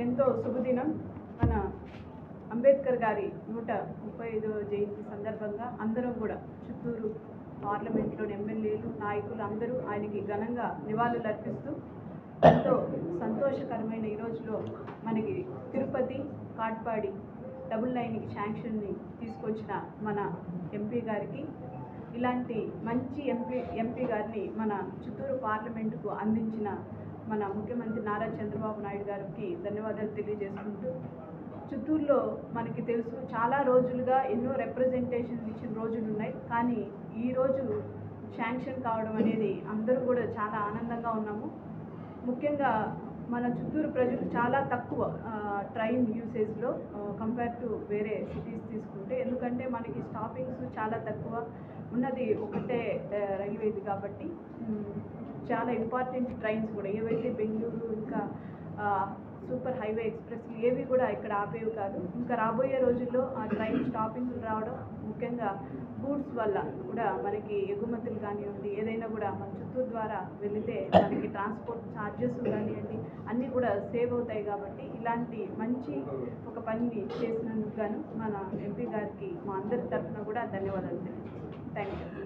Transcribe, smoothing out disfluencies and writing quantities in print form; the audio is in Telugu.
ఎంతో శుభదినం. మన అంబేద్కర్ గారి 135వ జయంతి సందర్భంగా అందరం కూడా చిత్తూరు పార్లమెంట్లోని ఎమ్మెల్యేలు, నాయకులు అందరూ ఆయనకి ఘనంగా నివాళులు అర్పిస్తూ ఎంతో సంతోషకరమైన ఈ రోజులో మనకి తిరుపతి కాట్పాడి డబుల్ లైన్కి శాంక్షన్ని తీసుకొచ్చిన మన ఎంపీ గారికి, ఇలాంటి మంచి ఎంపీ గారిని మన చిత్తూరు పార్లమెంటుకు అందించిన మన ముఖ్యమంత్రి నారా చంద్రబాబు నాయుడు గారికి ధన్యవాదాలు తెలియజేసుకుంటూ, చిత్తూరులో మనకి తెలుసు చాలా రోజులుగా ఎన్నో రిప్రజెంటేషన్లు ఇచ్చిన రోజులు ఉన్నాయి. కానీ ఈరోజు శాంక్షన్ కావడం అనేది అందరూ కూడా చాలా ఆనందంగా ఉన్నాము. ముఖ్యంగా మన చిత్తూరు ప్రజలు చాలా తక్కువ ట్రైన్ యూసేజ్లో కంపేర్ టు వేరే సిటీస్ తీసుకుంటే, ఎందుకంటే మనకి స్టాపింగ్స్ చాలా తక్కువ ఉన్నది, ఒకటే రైల్వే ఇది కాబట్టి చాలా ఇంపార్టెంట్ ట్రైన్స్ కూడా ఏవైతే బెంగళూరు ఇంకా సూపర్ హైవే ఎక్స్ప్రెస్లు ఏవి కూడా ఇక్కడ ఆపేవి కాదు. ఇంకా రాబోయే రోజుల్లో ఆ ట్రైన్ స్టాపింగ్లు రావడం, ముఖ్యంగా గూడ్స్ వల్ల కూడా మనకి ఎగుమతులు కానివ్వండి, ఏదైనా కూడా మన చిత్తూరు ద్వారా వెళితే మనకి ట్రాన్స్పోర్ట్ ఛార్జెస్ కానివ్వండి అన్నీ కూడా సేవ్ అవుతాయి. కాబట్టి ఇలాంటి మంచి ఒక పనిని చేసినందుకు గాను మన ఎంపీ గారికి మా అందరి తరఫున కూడా ధన్యవాదాలు తెలియజేస్తాను. Thank you.